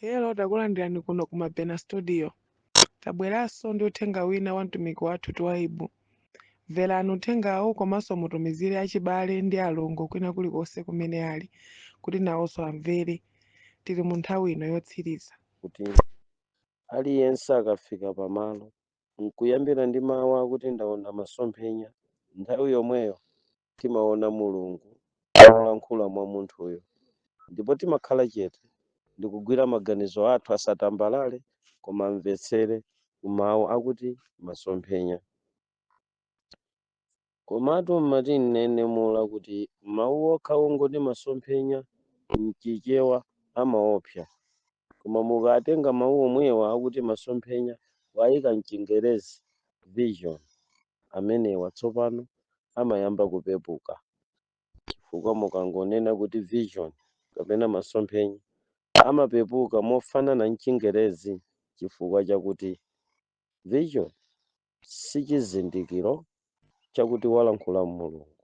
Hello, takulandirani kuno ku Mapena Studio. Tabweranso ndi uthenga wina wa mtumiki wathu Twaibu. Mverani uthengawu komanso mutumizire achibale ndi alongo kwina kulikonse kumene ali, kuti nawonso amvere. Tili mu nthawi ino yotsiriza. Kuti aliyense akafika pamalo nkuyambira ndi mawu akuti ndaona masomphenya, nthawi yomweyo timaona Mulungu akulankhula mwa munthuyo, ndipo timakhala chete ndikugwira maganizo athu asatambalale, koma amvetsere kumawu akuti masomphenya. Komatu mmati mnenемula kuti mawu okha ongoti masomphenya mchichewa amaopsa, koma mukatenga mawu omwewa akuti masomphenya wayika mchingerezi vision, amenewa tsopano amayamba kupepuka, chifukwa mukangonena kuti vision kapena masomphenya amapepuka mofanana mchingerezi, chifukwa chakuti vision si chizindikiro chakuti walankhula Mulungu,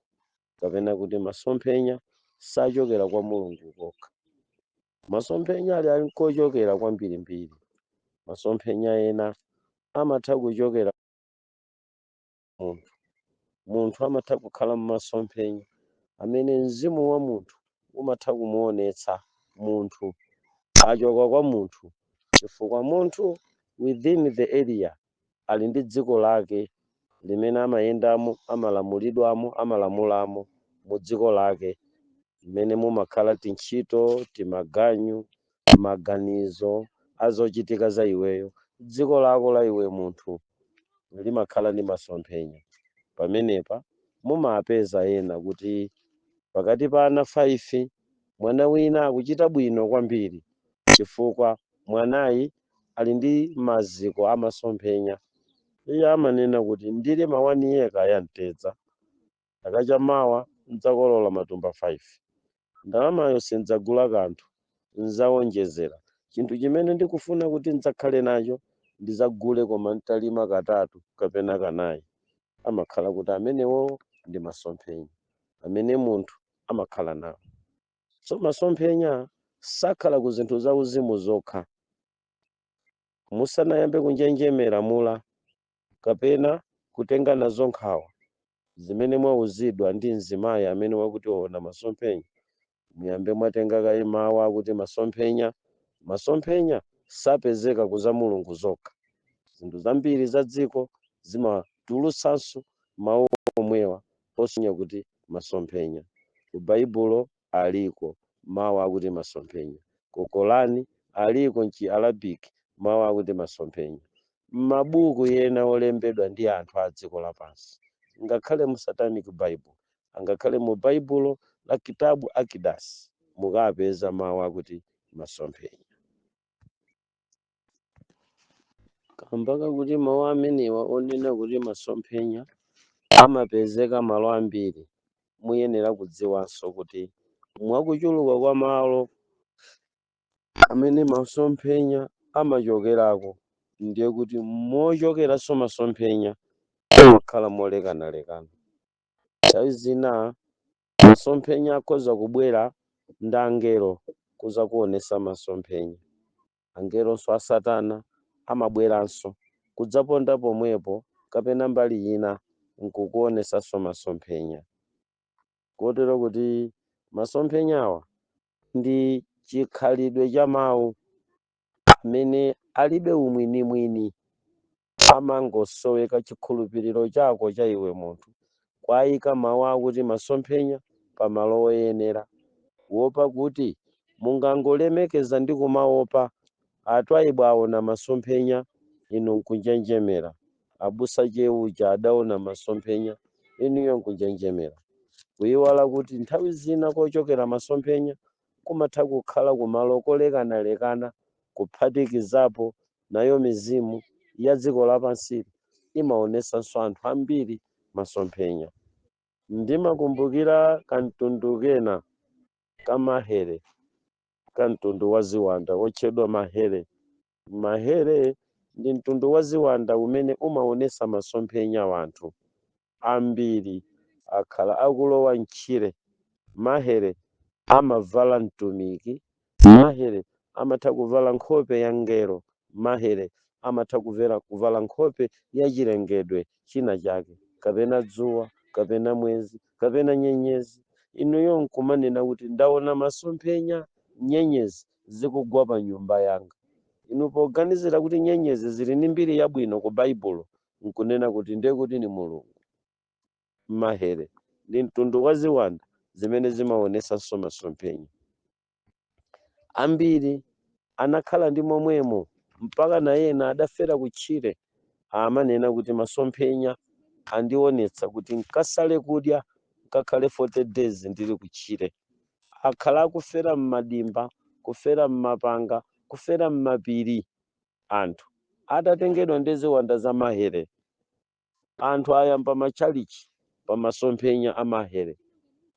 kapena kuti masomphenya sachokera kwa Mulungu kokha. Masomphenya ali nkochokera kwambirimbiri. Masomphenya ena amatha kuchokera munthu amatha kukhala mmasomphenya amene mzimu wa munthu umatha kumuonetsa munthu achoka kwa munthu, chifukwa munthu within the area ali ndi dziko lake limene amayendamo, amalamulidwamo, amalamulamo mu dziko lake, limene mumakhala tintchito, timaganyu, maganizo azochitika za iweyo. Dziko lako la iwe munthu limakhala ndi masomphenya. Pamenepa mumapeza ena kuti pakati pa ana 5 mwana wina akuchita bwino kwambiri, chifukwa mwanayi ali ndi maziko amasomphenya. Iye amanena kuti ndilima 1 year yamtedza, akachamawa ndzakolola matumba 5. Ndalamayo sindzagula kanthu, ndzawonjezera. Chinthu chimene ndikufuna kuti ndzakhale nacho ndidzagule, koma ntalima katatu kapena kanayi. Amakhala kuti amenewo ndi masomphenya amene munthu amakhala nawo. So masomphenya sakhala ku zinthu zauzimu zokha. Musanayambe kunjenjemera mula kapena kutenga nazo nkhawa zimene mwauzidwa ndi mzimayi amene wakuti waona masomphenya, muyambe mwatenga kaye mawu akuti masomphenya. Masomphenya sapezeka kuza Mulungu zokha. Zinthu zambiri za dziko zimatulutsanso mawu omwewa osonya kuti masomphenya. Ku Baibulo aliko mawu akuti masomphenya, ku Korani aliko mchi Arabic mawu akuti masomphenya, m'mabuku ena olembedwa ndi anthu a dziko lapansi, ngakhale mu Satanic Bible, angakhale mu Baibulo la Kitabu Akidasi mukapeza mawu akuti masomphenya. Kambaka kuti mawu amenewa onena kuti masomphenya amapezeka malo ambiri, muyenera kudziwanso kuti mwakuchuluka kwa malo amene masomphenya amachokerako, ndiye kuti mochokeranso masomphenya amakhala molekanalekana. Nthawi zina masomphenya akhoza kubwera ndi angelo kuza kuonesa masomphenya. Angelonso a Satana amabweranso kudzaponda pomwepo kapena mbali ina nkukuonesanso masomphenya. Kotero kuti masomphenyawa ndi chikhalidwe cha mawu amene alibe umwinimwini, amangosoweka chikhulupiriro chako cha iwe munthu kwayika mawu akuti masomphenya pamalo oyenera, kuopa kuti mungangolemekeza ndi kumaopa. Atwaibu aona masomphenya inu nkunjenjemera, abusa cheucha adaona masomphenya inuyo nkunjenjemera, kuyiwala kuti nthawi zina kochokera masomphenya kumatha kukhala kumalo kolekanalekana, kuphatikizapo nayo mizimu ya dziko lapansi imaonesanso anthu ambiri masomphenya. Ndimakumbukira kamtundu kena kamahere, kamtundu wa ziwanda otchedwa mahere. Mahere ndi mtundu wa ziwanda umene umaonesa masomphenya wanthu ambiri akhala akulowa mtchire. Mahere amavala mtumiki, mahere amatha kuvala nkhope ya ngelo mahere, amatha kuvala nkhope ya chilengedwe china chake, kapena dzuwa, kapena mwezi, kapena nyenyezi. Inuyo nkumanena kuti ndaona masomphenya, nyenyezi zikugwa pa nyumba yanga. Inu poganizira kuti nyenyezi zili ndi mbiri yabwino ku baibulo, nkunena kuti ndiye kuti ni mulungu. Mahere ndi mtundu wa ziwanda zimene zimaonesanso masomphenya. Ambiri anakhala ndi momwemo mpaka na ena adafera kutchire, amanena kuti masomphenya andionetsa kuti nkasale kudya ngakhale 40 days ndili kutchire. Akhala akufera m'madimba, kufera m'mapanga, kufera m'mapiri. Anthu atatengedwa ndi ziwanda za mahere, anthu ayamba matchalichi pa masomphenya a mahere,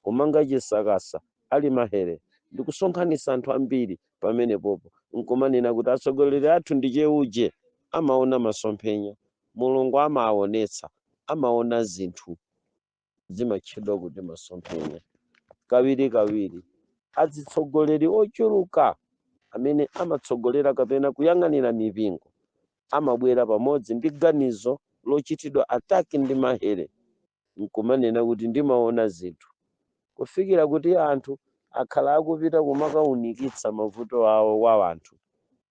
kumanga chisakasa ali mahere, ndi kusonkhanitsa anthu ambiri pamenepopo. Nkumanena kuti atsogoleri athu ndi cheuje, amaona masomphenya, mulungu amaonetsa, amaona zinthu zimatchedwa kuti masomphenya. Kawirikawiri atsogoleri ochuluka amene amatsogolera kapena kuyang'anira mipingo amabwera pamodzi ndi ganizo lochitidwa ataki ndi mahere, nkumanena kuti ndimaona zinthu, kufikira kuti anthu akhala akupita kumakaunikitsa mavuto awo wa anthu.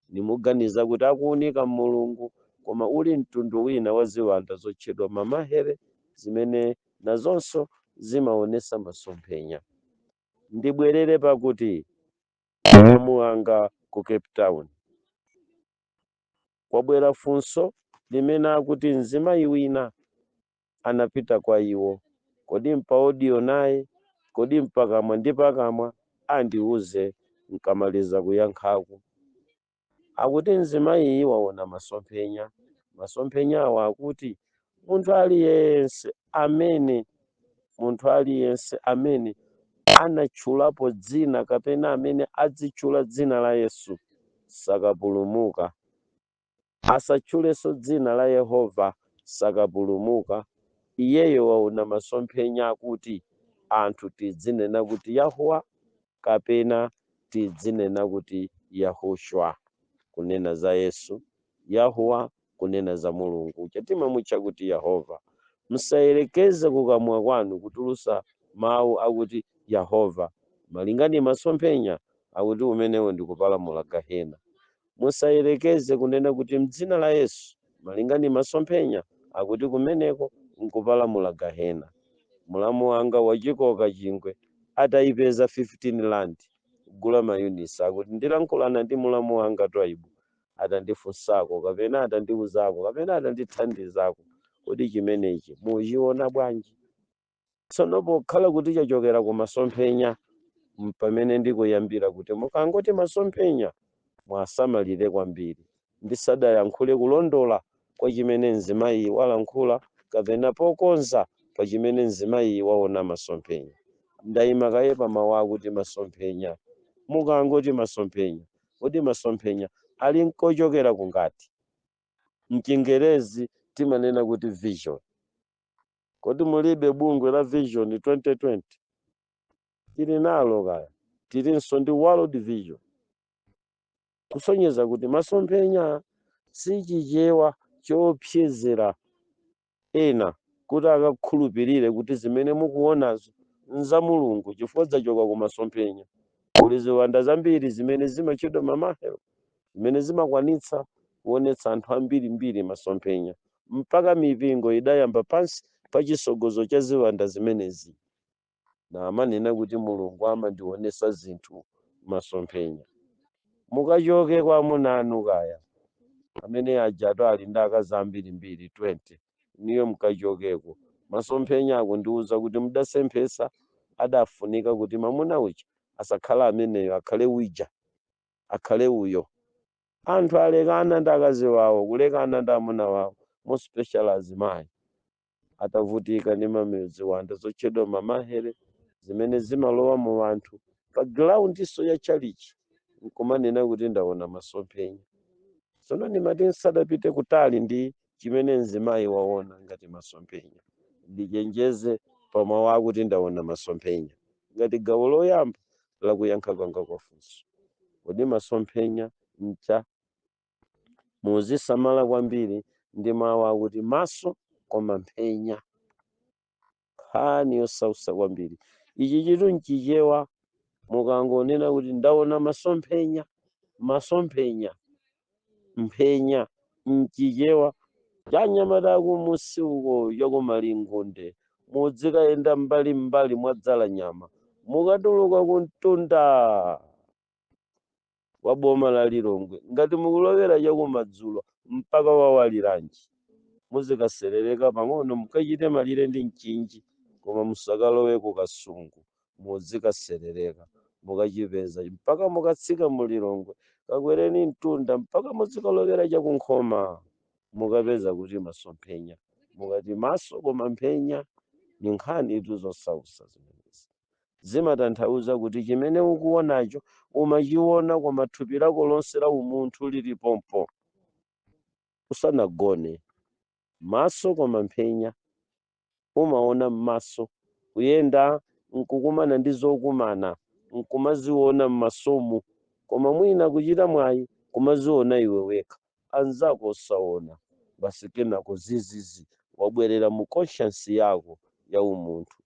Nimuganiza kuti akuunika mulungu, koma uli mtundu wina wa ziwanda zotchedwa mamahere, zimene nazonso zimaonesa masomphenya. Ndibwerere pakuti mulamu wanga ku Cape Town kwabwera funso limene akuti mzimayi wina anapita kwa iwo, kodi mpa audio naye, kodi mpakamwa ndi pakamwa, andiuze nkamaliza kuyankhaku. Akuti mzimayi waona masomphenya. Masomphenya awa akuti munthu aliyense amene anatchulapo dzina kapena amene adzitchula dzina la Yesu sakapulumuka. Asatchulenso dzina la Yehova sakapulumuka. Iyeyo waona masomphenya akuti anthu tidzinena kuti Yahuwa kapena tidzinena kuti Yahushua, kunena za Yesu, Yahuwa kunena za Mulungu chatimamutcha kuti Yehova. Musayerekeze kukamwa kwanu kutulusa mawu akuti Yehova, malingani masomphenya akuti umenewo ndikupalamula gahena. Musayerekeze kunena kuti mdzina la Yesu, malingani masomphenya akuti kumeneko nkupalamula gahena. Mulamu wanga wachikoka chingwe atayipeza 15 rand kugula mayunisi, akuti ndilankhulana ndi mulamu wanga twaibu, atandifunsako kapena atandiuzako kapena atandithandizako kuti chimenechi muchiona bwanji. Tsono pokhala kuti chachokera ku masomphenya, pamene ndikuyambira kuti mukangoti masomphenya mwasamalire kwambiri, ndisadayankhule kulondola kwa chimene mzimayi walankhula kapena pokonza pa chimene mzimayi waona masomphenya. Ndayima kaye pa mawu akuti masomphenya. Mukangoti masomphenya, kodi masomphenya ali nkochokera kungati? Mchingerezi timanena kuti vision. Kodi mulibe bungwe la Vision 2020? Tili nalo kaya, tilinso ndi World Vision. Kusonyeza kuti masomphenya si chichewa choopsezera ena kuti akakhulupirire kuti zimene mukuonazo nza mulungu chifukwa zachoka ku masomphenya. Kuli ziwanda zambiri zimene zimatchedwa mamahero, zimene zimakwanitsa kuonetsa anthu ambirimbiri masomphenya, mpaka mipingo idayamba pansi pa chisogozo cha ziwanda zimenezi, na amanena kuti mulungu amandionesa zinthu masomphenya. Mukachoke kwa amuna anu kaya amene ajato ali ndi akazi ambirimbiri 20, niyo mukachokeko masomphenya akundiuza kuti mudasemphesa adafunika kuti mamuna uja asakhala ameneyo, akhale wija, akhale uyo. Anthu alekana ndi akazi wawo, kulekana ndi amuna wawo, mo special azimayi atavutika ndi ziwanda zotchedwa mamahere, zimene zimalowa mu anthu pa groundiso ya chalichi, nkumanena kuti ndaona masomphenya. Tsono ndimati nsadapite kutali ndi chimene mzimayi waona ngati masomphenya, ndichenjeze pa mawu akuti ndaona masomphenya ngati gawo loyamba la kuyankha kwanga kwa funso. kodi masomphenya ncha muzisamala kwambiri ndi mawu akuti maso koma mphenya, nkhani yosausa kwambiri. Ichi chitu nchichewa mukangonena kuti ndaona masomphenya, mphenya nchichewa chanyamata kumusi uko chakumalingunde mudzikayenda mbali mwadzala nyama mukatuluka kuntunda wa boma la Lilongwe ngati mukulowera chakumadzulo mpaka wawaliranji muzikaserereka pang'ono mukachite malire ndi mchinji koma musakalowe ku Kasungu muzikaserereka mukachipeza mpaka mukatsika mu Lilongwe kakwereni mtunda mpaka muzikalowera chakunkhoma mukapeza kuti masomphenya mukati maso koma mphenya ni nkhani itu zosausa zimenezi zimatanthauza kuti chimene ukuonacho umachiona koma thupi lako lonse la umunthu lili pompo usanagone. Maso koma mphenya umaona m'maso kuyenda nkukumana ndi zokumana nkumaziona m'masomo koma mwina kuchita mwayi kumaziona iwe wekha anzako osaona basi kenako zizizi wabwerera mu conscience yako ya umunthu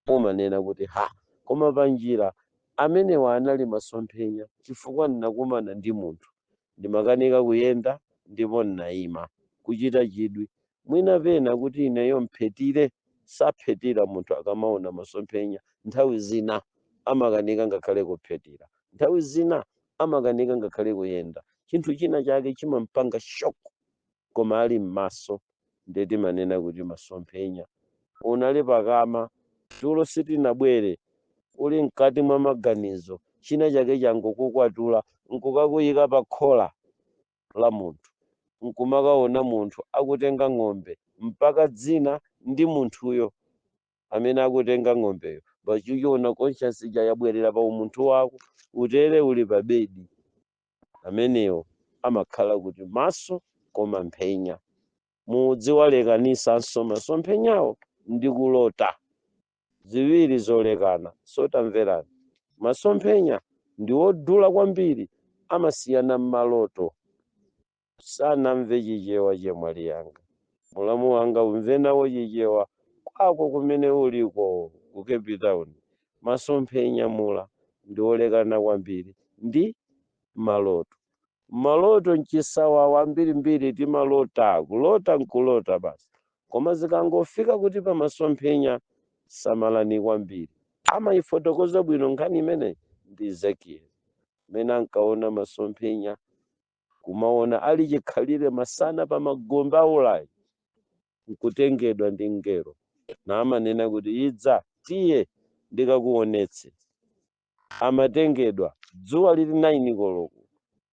umanena kuti ha koma panjira amenewa anali masomphenya chifukwa ndinakumana ndi munthu ndimakanika kuyenda ndipo ndinayima kuchita chidwi mwina pena kuti ineyo mphetire saphetira munthu akamaona masomphenya nthawi zina amakanika ngakhale kuphetira nthawi zina amakanika ngakhale kuyenda chinthu china chake chimampanga shoko koma ali m'maso ndeti manena kuti masomphenya unali pakama tulo sitinabwere uli mkati mwa maganizo china chake changokukwatula nkukakuyika pa khola la munthu nkumakaona munthu akutenga ng'ombe mpaka dzina ndi munthuyo amene akutenga ng'ombeyo pachichiona conscience yabwerera pa umunthu wako utere uli pa bedi amenewo amakhala kuti maso koma mphenya mudziwalekanitsanso masomphenyawo ndi kulota ziwiri zolekana sotamverani. Masomphenya ndi wodula kwambiri amasiyana m'maloto sanamve chichewa chemwali yanga mulamu wanga umve nawo chichewa kwako kumene uliko ku Cape Town. Masomphenya mula ndi olekana kwambiri ndi maloto. Maloto nchisawawa mbirimbiri timalota kulota nkulota basi koma zikangofika kuti pa masomphenya samalani kwambiri amayifotokoza bwino nkhani imene ndi Ezekiel mene ankaona masomphenya kumaona ali chikhalire masana pa magombe aulayi nkutengedwa ndi ngelo na amanena kuti idza tiye ndikakuonetse amatengedwa dzuwa lili 9 koloko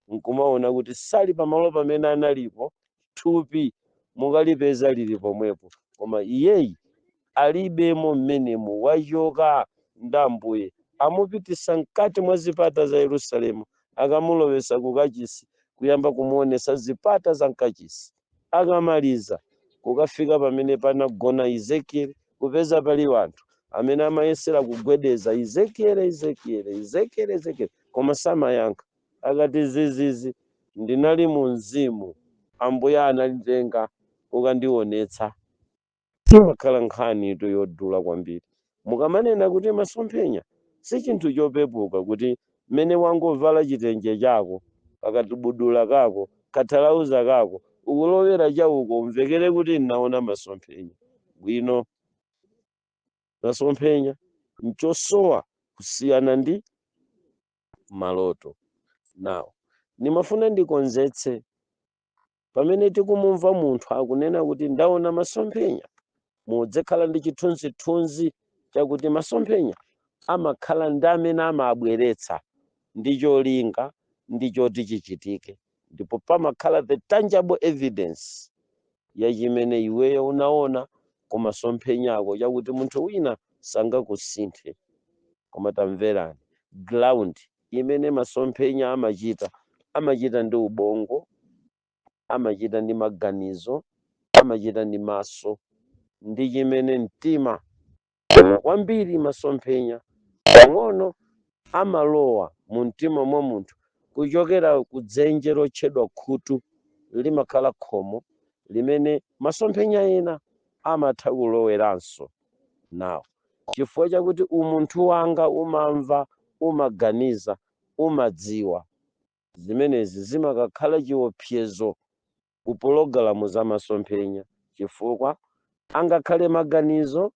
nkumaona kuti sali pamalo pamene analipo thupi mukalipeza lili pomwepo koma iyeyi alibemo mmenemo wachoka ndambuye amupitisa mkati mwa zipata za Yerusalemu akamulowesa kukachisi kuyamba kumuonesa zipata za mkachisi akamaliza kukafika pamene panagona Ezekiel kupeza pali wanthu amene amayesera kugwedeza Ezekiel koma samayankha akati zizizi ndinali mu mzimu ambuye analitenga kukandionetsa. Imakhala nkhani ito yodula kwambiri mukamanena kuti masomphenya si chinthu chopepuka kuti mmene wangovala chitenje chako pakatibudula kako kathalauza kako ukulowera chauko umvekere kuti nnaona masomphenya bwino. Masomphenya nchosowa kusiyana ndi maloto. Nawo nimafuna ndikonzetse pamene tikumumva munthu akunena kuti ndaona masomphenya mudzekhala ndi chithunzithunzi chakuti masomphenya amakhala ndi amene amabweretsa ndi cholinga ndi choti chichitike ndipo pamakhala the tangible evidence ya chimene iweyo unaona ku masomphenya ako chakuti munthu wina sangakusinthe. Koma tamverani ground imene masomphenya amachita ndi ubongo amachita ndi maganizo amachita ndi maso ndi chimene mtima kwambiri masomphenya pang'ono amalowa mu mtima mwa munthu kuchokera ku dzenje lotchedwa khutu limakhala khomo limene masomphenya ena amatha kuloweranso nawo, chifukwa chakuti umunthu wanga umamva, umaganiza, umadziwa. Zimenezi zimakakhala chiopsezo ku pologalamu za masomphenya, chifukwa angakhale maganizo,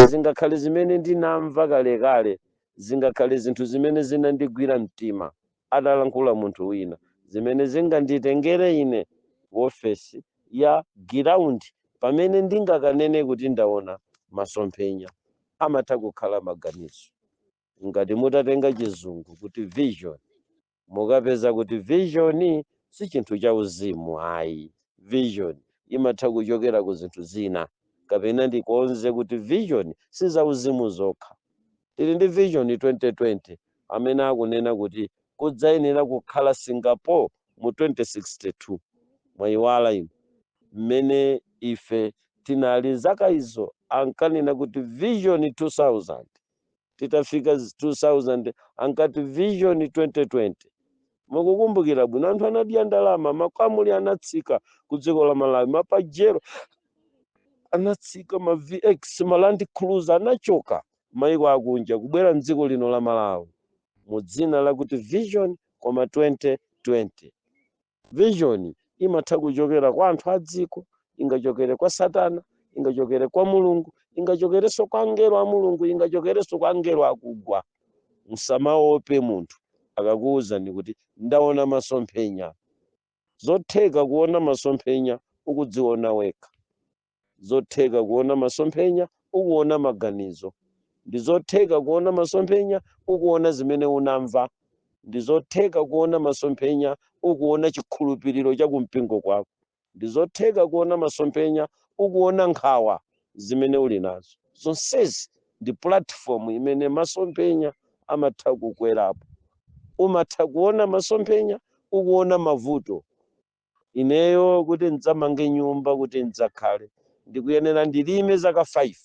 zingakhale zimene ndinamva kalekale, zingakhale zinthu zimene zinandigwira mtima atalankhula munthu wina, zimene zinganditengere ine ofesi ya giraundi pamene ndingakanene kuti ndaona masomphenya, amatha kukhala maganizo. Ngati mutatenga chizungu kuti vision, mukapeza kuti vision si chinthu cha uzimu ayi. Vision imatha kuchokera ku zinthu zina, kapena ndikonze kuti vision si za uzimu zokha. Tili ndi vision 2020 amene akunena kuti kudzayenera kukhala Singapore mu 2062. Mwayiwala inu mmene ife tinali zaka izo ankanena kuti vision 2000, titafika 2000 ankati vision 2020. Mukukumbukira bwino anthu anadya ndalama, makamuli anatsika ku dziko la Malawi, mapajero anatsika, ma VX, ma Land Cruiser anachoka maiko akunja kubwera mdziko lino la Malawi mu dzina lakuti vision koma 2020. Vision imatha kuchokera kwa anthu a dziko, ingachokere kwa Satana, ingachokere kwa Mulungu, ingachokerenso kwa angelo a Mulungu, ingachokerenso kwa angelo akugwa. Musamaope munthu akakuwuzani kuti ndaona masomphenya. Zotheka kuona masomphenya ukudziona wekha, zotheka kuona masomphenya ukuona maganizo, ndizotheka kuona masomphenya ukuona zimene unamva, ndizotheka kuona masomphenya ukuona chikhulupiriro cha kumpingo kwako, ndizotheka kuona masomphenya ukuona nkhawa zimene uli nazo. Zonsezi ndi platform imene masomphenya amatha kukwerapo. Umatha kuona masomphenya ukuona mavuto. Ineyo kuti ndidzamange nyumba, kuti ndidzakhale, ndikuyenera ndilime zaka 5.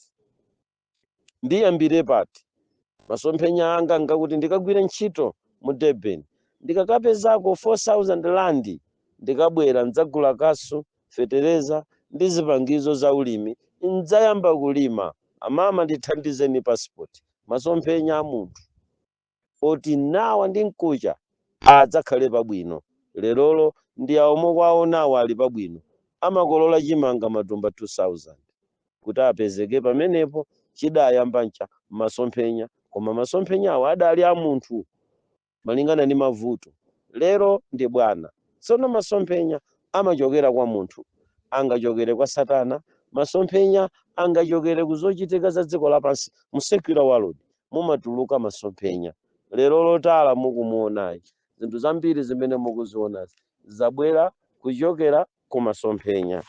Ndiyambire pati masomphenya anga ngakuti ndikagwire ntchito mu Durban, ndikakapezako 4000 rand, ndikabwera ndidzagula kasu, fetereza ndi zipangizo za ulimi, ndidzayamba kulima. Amama ndithandizeni passport. Masomphenya a munthu oti nawa ndi mkucha adzakhale pabwino. Lerolo ndi awo kwawo nawo ali pabwino, amakolola chimanga matumba 2000 kuti apezeke pamenepo chidayamba ncha masomphenya, koma masomphenya awo adali a munthu malingana ndi mavuto. Lero ndi bwana. Tsono masomphenya amachokera kwa munthu, angachokere kwa Satana. Masomphenya angachokere kuzochitika za dziko lapansi. Mu secular world mumatuluka masomphenya. Lero lotala mukumuonayi, zinthu zambiri zimene mukuzionazi zabwera kuchokera ku masomphenya.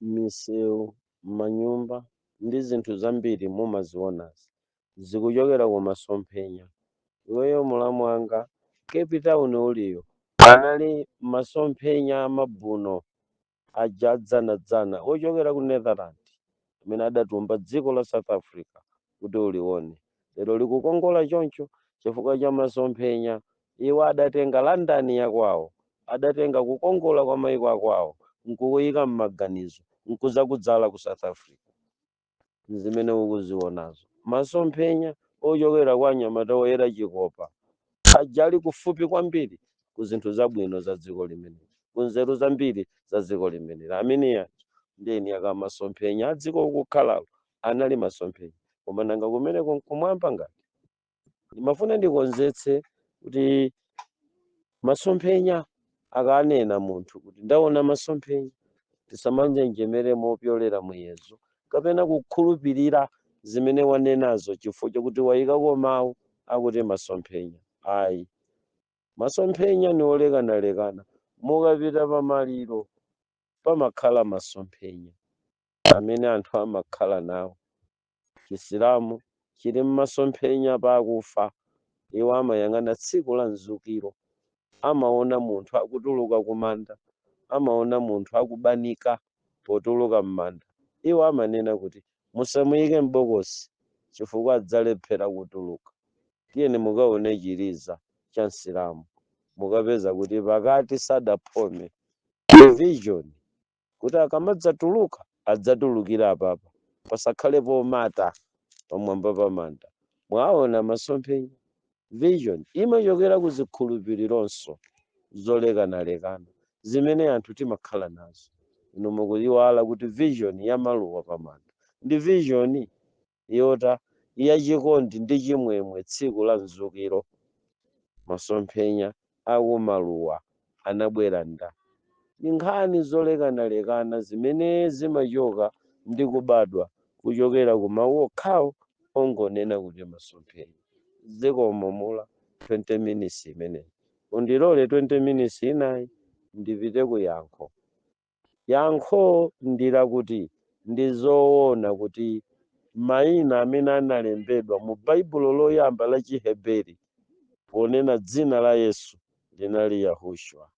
Misewu, manyumba ndi zinthu zambiri mumazionazi zikuchokera ku masomphenya. Iweyo mulamu wanga, Cape Town uliyo anali masomphenya amabuno ajadzanadzana ochokera ku Netherland amene adatumba dziko la South Africa kuti ulione. Lero likukongola choncho chifukwa cha masomphenya. Iwo adatenga London ya kwawo, adatenga kukongola kwa maiko akwawo, nkukuyika m'maganizo, nkuzakudzala ku South Africa. Zimene ukuzionazo masomphenya ochokera kwa anyamata oyera chikopa ajali kufupi kwambiri ku zinthu zabwino za dziko limene, ku nzeru zambiri za dziko limene. Amene ndeni aka masomphenya a dziko kukhalalo anali masomphenya, koma nanga kumene kumwamba ngati ndimafuna ndikonzetse kuti masomphenya akanena munthu kuti ndaona masomphenya, tisamanjenjemere mopyolera muyezo kapena kukhulupirira zimene wanenazo chifukwa chakuti wayikako mawu akuti masomphenya. Ayi, masomphenya ni olekanalekana. Mukapita pamaliro pamakhala masomphenya amene anthu amakhala nawo. Chisilamu chili m'masomphenya pakufa. Iwo amayang'ana tsiku la mzukiro, amaona munthu akutuluka kumanda, amaona munthu akubanika potuluka m'manda. Iwo amanena kuti musamuyike m'bokosi chifukwa adzalephera kutuluka. tiyeni mukaone chiliza cha Nsilamu mukapeza kuti pakati sadapome vision kuti akamadzatuluka adzatulukira apapa pasakhalepo mata pamwamba pa manda. Mwaona masomphenya vision imachokera ku zikhulupirironso zolekanalekana zimene anthu timakhala nazo. Inu mukuyiwala kuti vision ya maluwa pamanda ndi vision yota yachikondi ndi chimwemwe tsiku la mzukiro. Masomphenya akumaluwa anabwera nda ndi nkhani zolekanalekana zimene zimachoka ndi kubadwa kuchokera ku mawu okhawo ongonena kuti masomphenya. Zikomomula 20 minutes imeneyi undilole 20 minutes inayi ndipite ku yankho. Yankho ndila kuti ndizoona kuti mayina amene analembedwa mu baibulo loyamba la Chiheberi ponena dzina la Yesu linali Yahushua.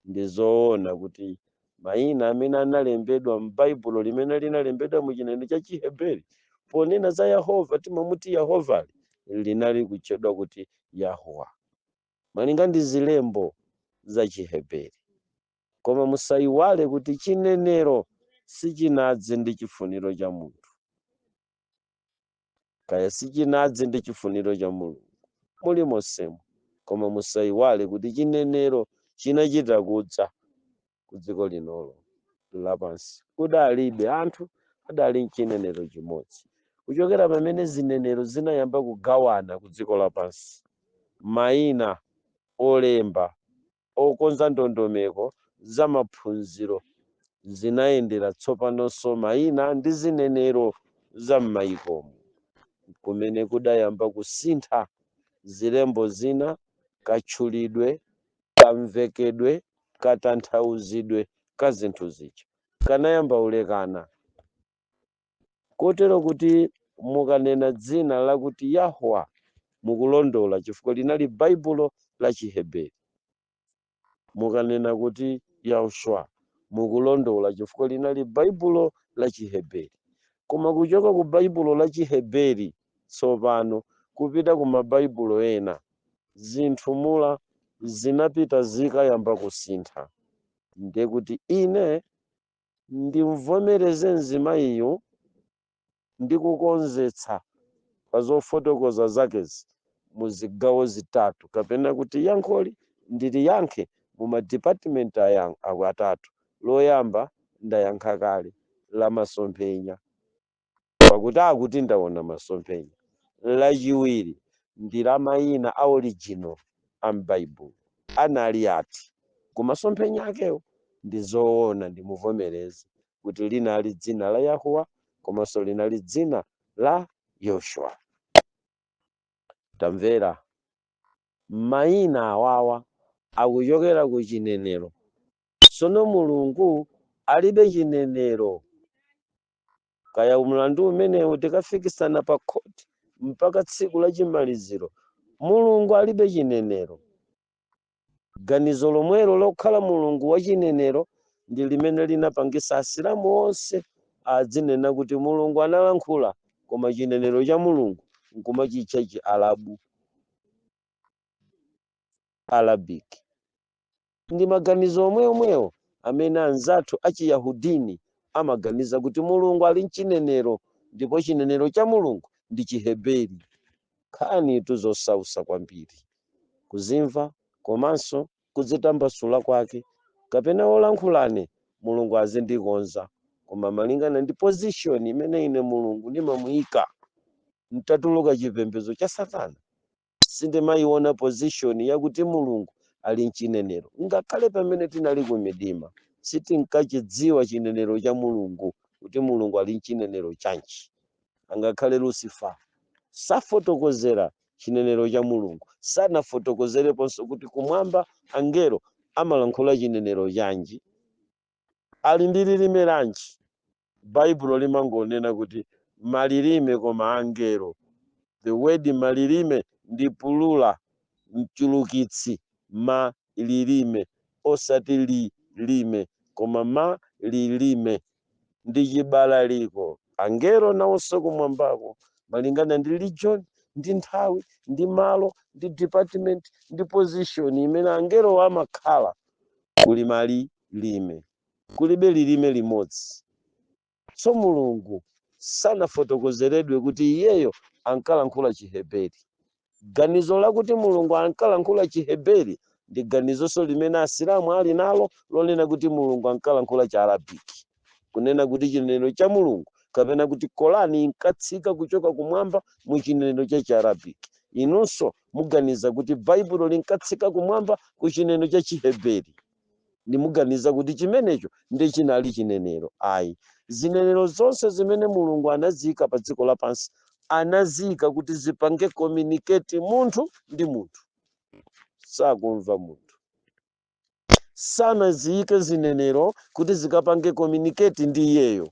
Ndizoona kuti mayina amene analembedwa m'baibulo limene linalembedwa mu chinenero cha Chiheberi ponena za Yehova timamuti Yehova linali kutchedwa kuti Yahuwa malinga ndi zilembo za Chiheberi. Koma musayiwale kuti chinenero sichinadze ndi chifuniro cha munthu, kaya sichinadze ndi chifuniro cha Mulungu muli monsemo. Koma musayiwale kuti chinenero chinachita kudza ku dziko linolo lapansi. Kudalibe anthu, adali mchinenero chimodzi. Kuchokera pamene zinenero zinayamba kugawana ku dziko lapansi, mayina olemba okonza ndondomeko za maphunziro zinayendera tsopanonso mayina ndi zinenero za m'mayikomo, kumene kudayamba kusintha zilembo zina, katchulidwe, kamvekedwe, katanthauzidwe ka zinthu zija kanayamba ulekana. Kotero kuti mukanena dzina lakuti Yahuwa mukulondola chifukwa linali baibulo la Chiheberi. Mukanena kuti Yahushua mukulondola chifukwa linali baibulo la Chiheberi. Koma kuchoka ku baibulo la Chiheberi tsopano kupita ku mabaibulo ena, zinthu mula zinapita zikayamba kusintha. Ndiye kuti ine ndimvomereze mzimayiyo ndikukonzetsa pa zofotokoza zakezi mu zigawo zitatu, kapena kuti yankholi ndiliyankhe mu madipatimenti atatu. Loyamba ndayankha kale la masomphenya pakuti akuti ndaona masomphenya. Lachiwiri ndi la mayina a original a m'baibulo anali ati ku masomphenya akewo ndizoona ndimuvomereze kuti linali dzina la Yahuwa komanso linali dzina la Yoshua. Tamvera, mayina awawa akuchokera ku chinenero. Sono Mulungu alibe chinenero. Kaya mlandu umenewu tikafikisana pa khoti mpaka tsiku la chimaliziro, Mulungu alibe chinenero. Ganizo lomwelo lokhala Mulungu wa chinenero ndi limene linapangisa Asilamu onse adzinena kuti Mulungu analankhula, koma chinenero cha Mulungu nkumachitcha chi Arabic. Ndi maganizo omweomwewo amene anzathu achiyahudini amaganiza kuti Mulungu ali mchinenero, ndipo chinenero cha Mulungu ndi Chiheberi. Nkhani tuzosausa kwambiri kuzimva komanso kudzitambasula kwake, kapena olankhulane Mulungu azindikonza. Koma malingana ndi position imene ine Mulungu ndimamuyika mtatuluka chipembedzo cha Satana, sindimayiona position yakuti Mulungu ali mchinenero. Ngakhale pamene tinali ku midima sitinkachidziwa chinenero cha Mulungu kuti Mulungu ali mchinenero chanji. Angakhale Lucifer safotokozera chinenero cha Mulungu, sanafotokozereponso kuti kumwamba angelo amalankhula chinenero chanji, ali ndi lilime lanji. Baibulo limangonena kuti malilime, koma angelo, the word malilime ndi pulula, mchulukitsi malilime, osati lilime koma malilime ndi chibalaliko. Angelo nawonso kumwambako malingana ndi John ndi nthawi ndi malo ndi department ndi position imene angelo amakhala. Kuli malilime, kulibe lilime limodzi. So Mulungu sanafotokozeredwe kuti iyeyo ankalankhula Chiheberi. Ganizo lakuti Mulungu ankalankhula Chiheberi ndi ganizonso limene Asilamu ali nalo lonena kuti Mulungu ankalankhula Chiarabiki, kunena kuti chinenero cha Mulungu kapena kuti Korani inkatsika kuchoka kumwamba mu chinenero cha Chiarabiki. Inunso muganiza kuti Baibulo linkatsika kumwamba ku chinenero cha Chiheberi. Ndimuganiza kuti chimenecho ndi chinali chinenero. Ayi, zinenero zonse zimene Mulungu anazika pa dziko lapansi anazika kuti zipange communicate munthu ndi munthu. Sakumva munthu. Sanazike zinenero kuti zikapange communicate ndi iyeyo.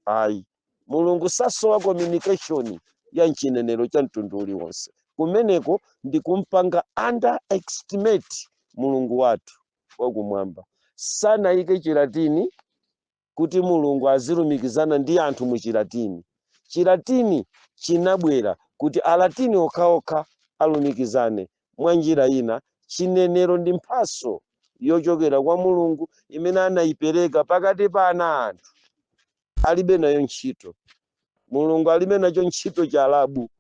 Ayi, Mulungu sasowa communication ya nchinenero cha mtundu uliwonse. Kumeneko ndi kumpanga underestimate Mulungu wathu wakumwamba. Sanayike Chilatini kuti Mulungu azilumikizana ndi anthu mu Chilatini. Chilatini chinabwera kuti Alatini okhaokha alumikizane. Mwa njira ina, chinenero ndi mphaso yochokera kwa Mulungu imene anayipereka pakati pa ana anthu. Alibe nayo ntchito. Mulungu alibe nacho ntchito Chiarabu,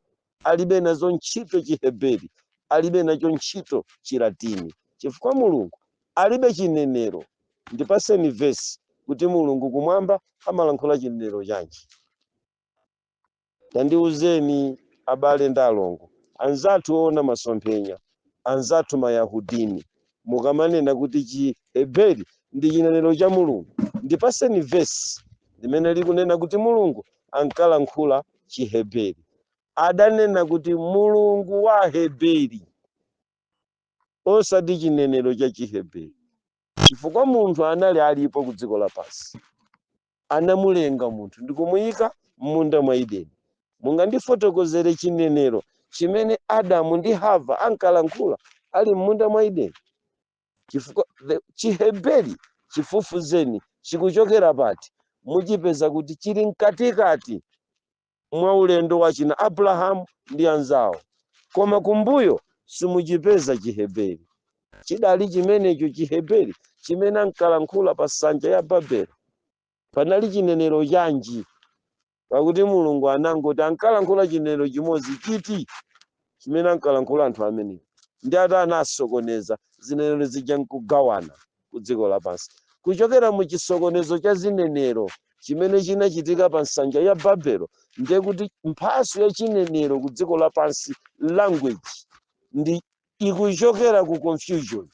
alibe nazo ntchito Chiheberi, alibe nacho ntchito Chilatini. Chifukwa Mulungu alibe chinenero. Ndipaseni vesi kuti Mulungu kumwamba amalankhula chinenero chanji. Tandiuzeni abale ndi alongo, anzathu ona masomphenya, anzathu Mayahudini, mukamanena kuti Chiheberi ndi chinenero cha Mulungu. Ndipaseni vesi limene likunena kuti Mulungu ankalankhula Chiheberi. Adanena kuti Mulungu wa Heberi, osati chinenero cha Chiheberi. Chifukwa munthu anali alipo ku dziko lapansi. Anamulenga munthu ndi kumuyika m'munda mwa Edeni. Mungandifotokozere chinenero chimene Adamu ndi Hava ankalankhula ali m'munda mwa Edeni? Chifukwa Chiheberi chifufuzeni chikuchokera pati? Muchipeza kuti chili mkatikati mwa ulendo wa china Abrahamu ndi anzawo. Koma kumbuyo simuchipeza Chiheberi. Chidali chimenecho Chiheberi chimene ankalankhula pa nsanja ya Babeli. Panali chinenero chanji? Pakuti Mulungu anangoti ankalankhula chinenero chimodzi chiti chimene ankalankhula anthu amenewo. Ndi anasokoneza zinenero zija nkugawana ku dziko lapansi. Kuchokera mu chisokonezo cha zinenero chimene chinachitika pa nsanja ya Babeli, ndiye kuti mphaso ya chinenero ku dziko lapansi, language, ndi ikuchokera ku confusion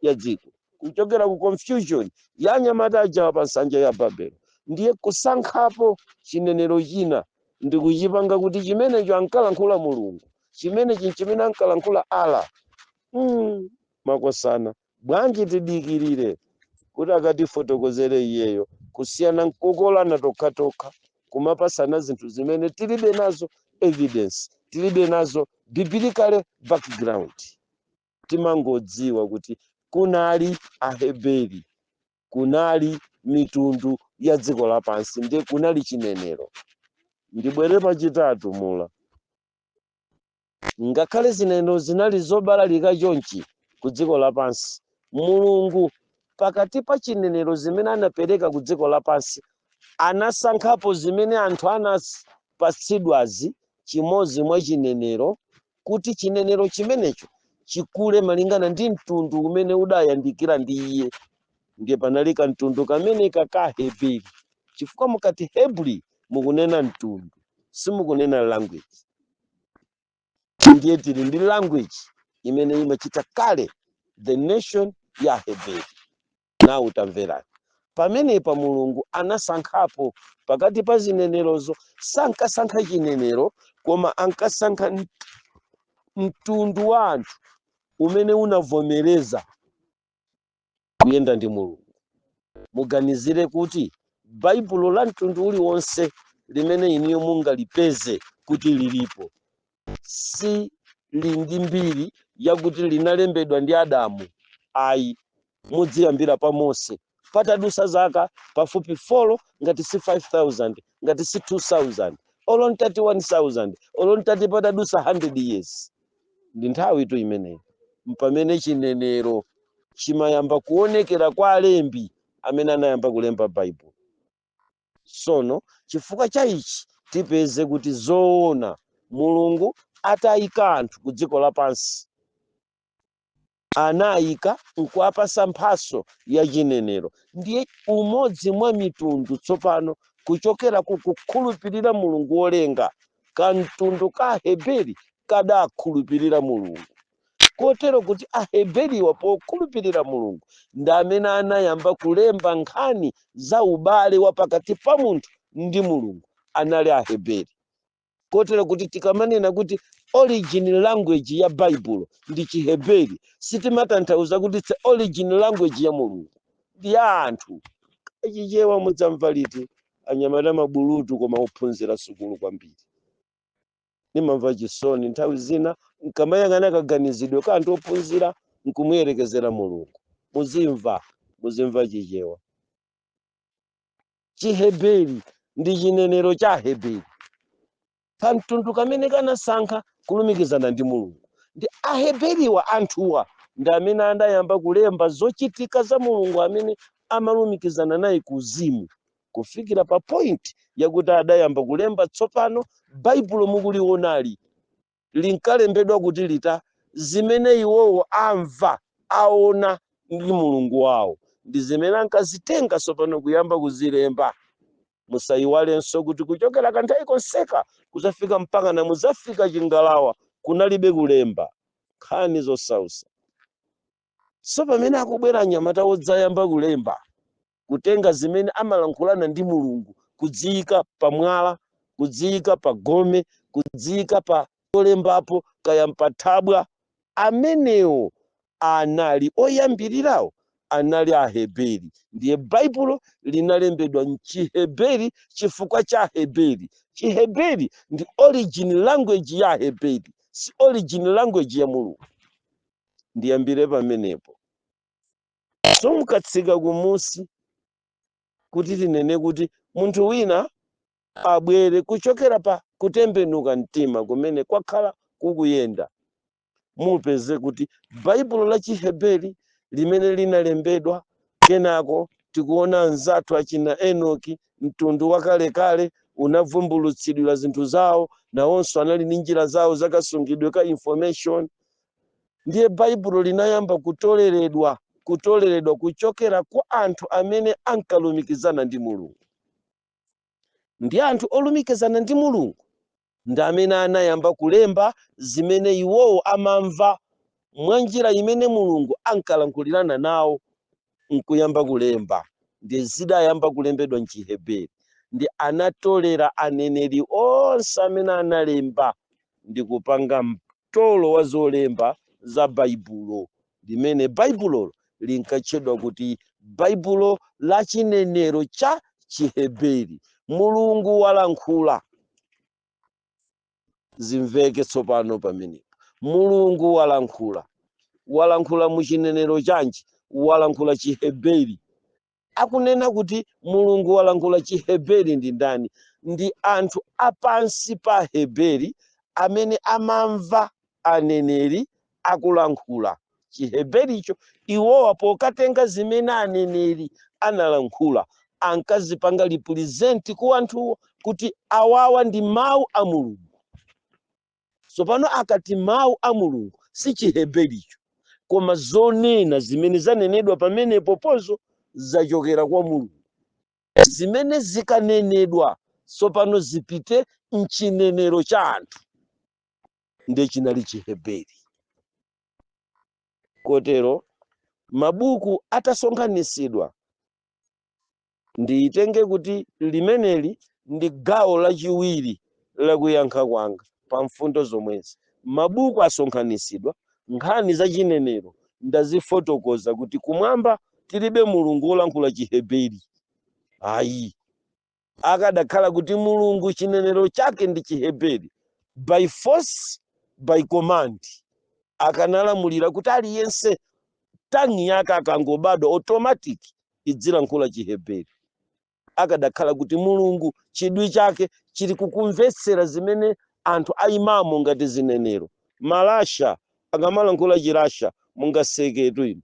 ya dziko, kuchokera ku confusion ya anyamata aja pa nsanja ya Babeli. Ndiye kusankhapo chinenero china ndi kuchipanga kuti chimenecho ankalankhula Mulungu, chimene ankalankhula Allah. Makosana, bwanji tidikirire kuti akatifotokozere iyeyo, kusiyana nkukolana tokha kumapasana zinthu zimene tilibe nazo evidence, tilibe nazo biblical background. Timangodziwa kuti kunali Aheberi, kunali mitundu ya dziko lapansi, ndiye kunali chinenero. Ndibwere pachitatu mula. Ngakhale zinenero zinali zobalalika chonchi ku dziko lapansi, Mulungu pakati pa chinenero zimene anapereka ku dziko lapansi anasankhapo zimene anthu anapatsidwazi chimodzi mwa chinenero, kuti chinenero chimenecho chikule malingana ndi mtundu umene udayandikira ndi iye. Ndiye panali kamtundu kamene ka Heberi. Chifukwa mukati Hebri mukunena mtundu, simukunena language. Ndiye tili ndi language imene imachita kale the nation ya Heberi. Na utamverani pamenepa Mulungu anasankhapo pakati pa zinenerozo. Sankasankha chinenero, koma ankasankha mtundu wa anthu umene unavomereza kuyenda ndi Mulungu. Muganizire kuti Baibulo la mtundu uliwonse limene iniyo mungalipeze kuti lilipo, si lindi mbiri yakuti linalembedwa ndi Adamu. Ayi, mudziyambira pa Mose, patadusa zaka pafupi 4, ngati si 5000, ngati si 2000, olon 31,000 olon tati patadusa 100 years. Ndi nthawi tu imeneyi mpamene chinenero chimayamba kuonekera kwa alembi amene anayamba kulemba Baibulo. Sono chifukwa cha ichi tipeze kuti zoona Mulungu atayika anthu ku dziko lapansi anayika nkuwapasa mphaso ya chinenero. Ndiye umodzi mwa mitundu tsopano kuchokera kukhulupirira Mulungu wolenga kamtundu ka Aheberi kadakhulupirira Mulungu, kotero kuti Aheberiwa pokhulupirira Mulungu ndi amene anayamba kulemba nkhani za ubale wa pakati pa munthu ndi Mulungu, anali Aheberi. Kotero kuti tikamanena kuti origin language ya Baibulo ndi Chiheberi, sitimatanthauza kuti origin language ya Mulungu ndi ya anthu. Achichewa mudzamva liti anyamata mabulutu koma ophunzira sukulu kwambiri. Nimamva chisoni nthawi zina nkamayang'ana kaganizidwe ka anthu ophunzira nkumuyerekezera Mulungu. Muzimva chichewa. Chiheberi ndi chinenero cha Aheberi, kamtundu kamene kanasankha kulumikizana ndi Mulungu. Ndi Aheberiwa anthuwa ndi amene anayamba kulemba zochitika za Mulungu amene amalumikizana naye kuzimu, kufikira pa point yakuti adayamba kulemba tsopano Baibulo mukulionali linkalembedwa kuti lita zimene iwowo amva aona ndi Mulungu wawo ndi zimene ankazitenga tsopano kuyamba kuzilemba. Musayiwalenso kuti kuchokera kanthawi konseka kuzafika mpaka na muzafika chingalawa kunalibe kulemba nkhani zosausa. So pamene akubwera anyamata wodzayamba kulemba kutenga zimene amalankhulana ndi Mulungu, kudziyika pa mwala, kudziyika pa gome, kudziyika pa olembapo kaya mpathabwa, amenewo anali oyambirirawo anali Aheberi. Ndiye Baibulo linalembedwa m'Chiheberi chifukwa cha Aheberi. Chiheberi ndi origin language ya Aheberi, si origin language ya Mulungu. Ndiyambire pamenepo. So mukatsika kumusi kuti tinene kuti munthu wina abwere kuchokera pa kutembenuka mtima kumene kwakhala kukuyenda, mupeze kuti Baibulo la Chiheberi limene linalembedwa kenako tikuona anzathu achina Enoki mtundu wakalekale unavumbulutsidwa zinthu zawo, nawonso anali ndi njira zawo zakasungidwe ka information. Ndiye Baibulo linayamba kutoleredwa kuchokera kwa anthu amene ankalumikizana ndi Mulungu. Ndi anthu olumikizana ndi Mulungu ndi amene anayamba kulemba zimene iwowo amamva mwa njira imene Mulungu ankalankhulirana nawo nkuyamba kulemba. Ndi zidayamba kulembedwa m'Chiheberi. Ndi anatolera aneneri onse amene analemba ndi kupanga mtolo wa zolemba za Baibulo, limene Baibulo linkatchedwa kuti Baibulo la chinenero cha Chiheberi. Mulungu walankhula. Zimveke tsopano pamenepo. Mulungu walankhula mu chinenero chanji, walankhula Chiheberi. Akunena kuti Mulungu walankhula Chiheberi ndi ndani? Ndi anthu apansi pa Heberi amene amamva aneneri akulankhula Chihebericho. Iwowa pokatenga zimene aneneri analankhula ankazipanga represent ku anthuwo kuti awawa ndi mawu a Mulungu. Tsopano akati mawu a Mulungu si Chihebericho, koma zonena zimene zanenedwa pamenepo pozo zachokera kwa Mulungu. Zimene zikanenedwa tsopano zipite mchinenero cha anthu ndiye chinali Chiheberi. Kotero mabuku atasonkhanitsidwa, ndiyitenge kuti limeneli ndi gawo lachiwiri lakuyankha kwanga pa mfundo zomwezi. Mabuku asonkhanitsidwa, nkhani za chinenero ndazifotokoza kuti kumwamba tilibe Mulungu wolankhula Chiheberi. Ayi, akadakhala kuti Mulungu chinenero chake ndi Chiheberi, by force, by command, akanalamulira kuti aliyense tangi yake akangobadwa automatic idzilankhula Chiheberi. akadakhala kuti mulungu chidwi chake chili kukumvetsera zimene anthu ayimamo ngati zinenero. Malasha akamalankhula Chilasha mungaseketu inu,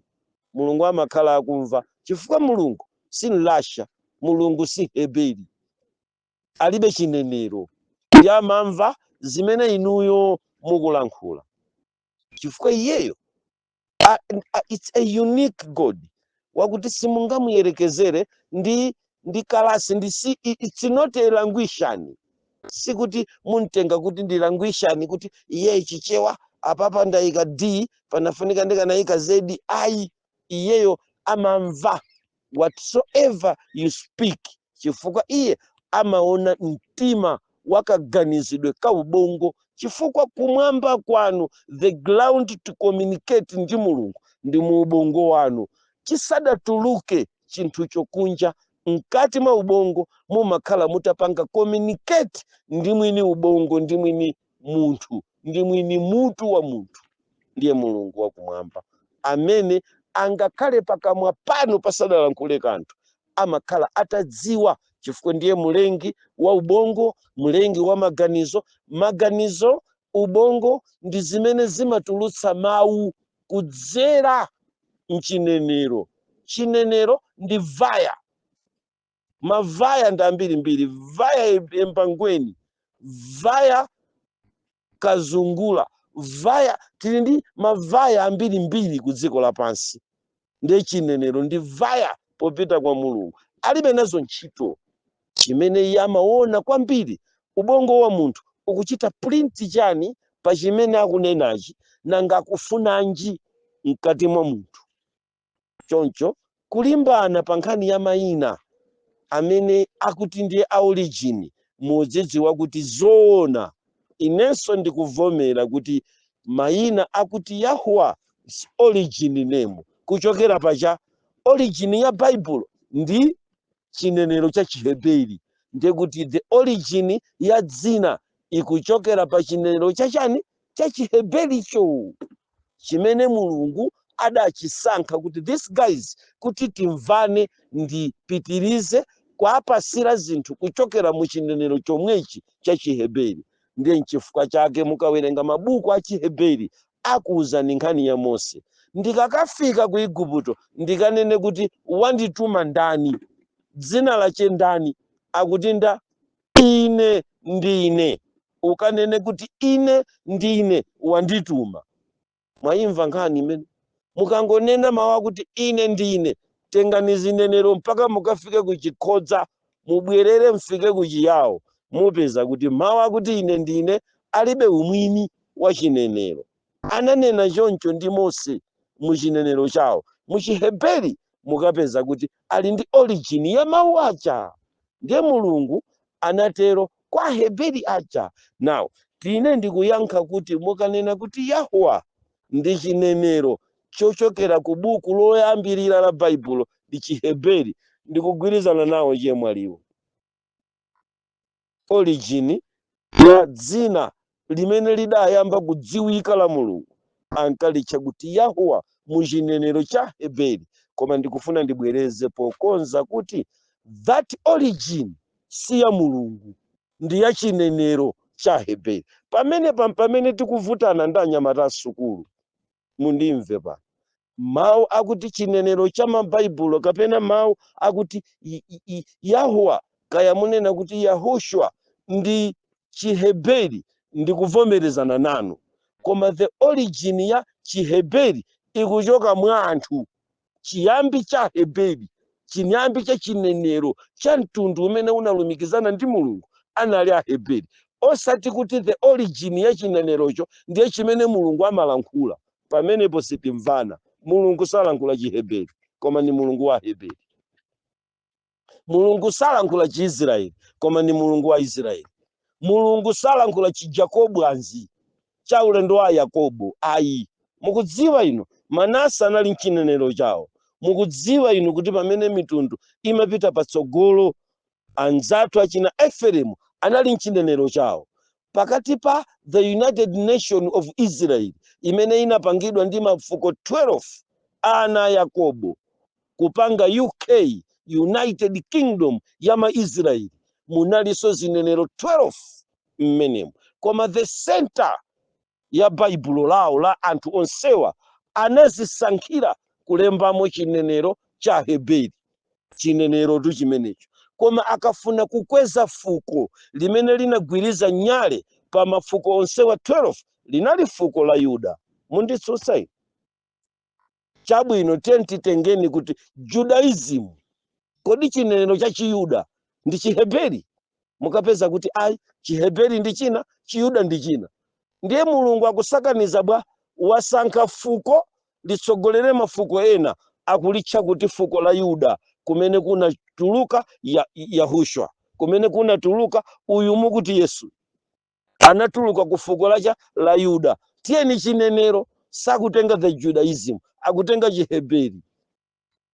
mulungu amakhala akumva chifukwa mulungu si Mlasha, mulungu si Heberi, alibe chinenero, yamamva zimene inuyo mukulankhula chifukwa iyeyo it's a unique God wakuti simungamuyerekezere ndi kalasi it's not a languishani, sikuti muntenga kuti ndi languishani kuti iye chichewa apapa ndayika D panafunika ndikanayika Z. Ayi, iyeyo amamva whatsoever you speak chifukwa iye amaona mtima wakaganizidwe ka ubongo, chifukwa kumwamba kwanu the ground to communicate ndi mulungu ndi mu ubongo wanu. Chisadatuluke chinthu chokunja mkati mwa ubongo mumakhala mutapanga communicate ndi mwini ubongo, ndi mwini munthu, ndi mwini mutu wa munthu, ndiye mulungu wakumwamba amene angakhale pakamwa pano pasadalankhule kanthu amakhala atadziwa chifukwa ndiye mulengi wa ubongo, mulengi wa maganizo. Ubongo ndi zimene zimatulutsa mawu kudzera mchinenero. Chinenero ndi vaya, mavaya ndi ambirimbiri, vaya empangweni, vaya kazungula, vaya, tili ndi mavaya ambirimbiri ku dziko lapansi. Ndiye chinenero ndi vaya popita kwa mulungu, alibe nazo ntchito. Chimene iye amaona kwambiri ubongo wa munthu ukuchita print chani pa chimene akunenachi nanga akufunanji mkati mwa munthu. Choncho kulimbana pa nkhani ya mayina amene akuti ndiye origin, mudzidziwa kuti zoona inenso ndikuvomera kuti mayina akuti Yahwa origin name kuchokera pacha origin ya Bible ndi chinenero cha Chiheberi, ndiye kuti the origin ya dzina ikuchokera pa chinenero cha chani cha Chiheberi cho chimene mulungu adachisankha kuti these guys kuti timvane ndipitirize kuapasira zinthu kuchokera mu chinenero chomwechi cha Chiheberi. Ndiye nchifukwa chake mukawerenga mabuku a Chiheberi akuuza ni nkhani ya Mose, ndikakafika ku Igupto ndikanene kuti wandituma ndani, dzina lache ndani, akuti nda ine ndine, ukanene kuti ine ndine wandituma. Mwayimva nkhani imene? Mukangonena mawu akuti ine ndine, tengani zinenero mpaka mukafike kuchikhodza, mubwerere mfike kuchiyawo, mupeza kuti mawu akuti ine ndine alibe umwini wa chinenero. Ananena choncho ndi Mose mu chinenero chawo. Mu Chiheberi mukapeza kuti ali ndi origin ya mawu acha, ndiye mulungu anatero kwa Heberi acha. Now tine ndikuyankha kuti mukanena kuti Yahwa ndi chinenero chochokera ku buku loyambirira la Baibulo ndi Chiheberi, ndikugwirizana nawo chemwaliwo. Origin ya dzina limene lidayamba kudziwika la mulungu ankalitcha kuti Yahwa mu chinenero cha Heberi. Koma ndikufuna ndibwereze pokonza kuti that origin si ya mulungu, ndi ya chinenero cha Heberi. Pamene tikuvutana ndi anyamata asukulu, mundimve pa mawu akuti chinenero cha mabaibulo kapena mawu akuti Yahwa kaya munena kuti Yahushua ndi Chiheberi, ndikuvomerezana nanu. Koma the origin ya Chiheberi ikuchoka mwa anthu. Chiyambi cha Heberi, chiyambi cha chinenero cha mtundu umene unalumikizana ndi mulungu anali Aheberi. Osati kuti the origin ya chinenerocho ndiye chimene mulungu amalankhula. Pamenepo sitimvana. Mulungu salankhula Chiheberi, koma ni mulungu wa Heberi. Mulungu salankhula Chiisraeli, koma ni mulungu wa Israeli. Mulungu salankhula Chijakobu anzi cha ulendo wa Yakobo. Ayi, mukudziwa ino Manase anali mchinenero chawo. Mukudziwa inu kuti pamene mitundu imapita patsogolo, anzathu achina Efereimu anali mchinenero chawo. Pakati pa the United Nation of Israel imene inapangidwa ndi mafuko 12 ana Yakobo kupanga UK United Kingdom ya Maisraeli munalinso zinenero 12 mmenemo, koma the center ya baibulo lawo la anthu onsewa anazisankhira kulembamo chinenero cha Heberi, chinenero tu chimenecho. Koma akafuna kukweza fuko limene linagwiriza nyale pa mafuko onsewa 12 linali fuko la Yuda. Munditsutsa chabwino titengeni kuti Judaism kodi chinenero cha Chiyuda ndi Chiheberi? Mukapeza kuti ayi Chiheberi ndi china, Chiyuda ndi china. Ndiye Mulungu akusakaniza bwa wasankha fuko litsogolere mafuko ena, akulitcha kuti fuko la Yuda, kumene kuna tuluka Yahushua, kumene kuna tuluka uyu mukuti Yesu anatuluka ku fuko la Yuda. Tiyeni chinenero sakutenga the Judaism, akutenga Chiheberi.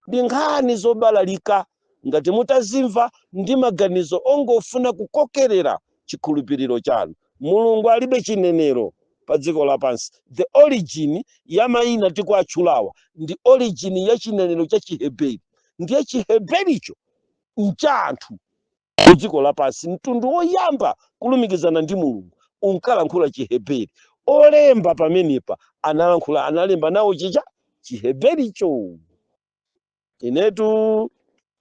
Ndi nkhani zobalalika ngati mutazimva ndi maganizo ongofuna kukokerera chikhulupiriro chanu. Mulungu alibe chinenero pa dziko lapansi. The origin ya mayina tikuatchulawa ndi origin ya chinenero cha Chiheberi. Ndiye Chihebericho ncha anthu ku dziko lapansi, mtundu woyamba kulumikizana ndi Mulungu unkalankhula Chiheberi. Olemba pamenepa analemba nawo chicha Chihebericho. Inetu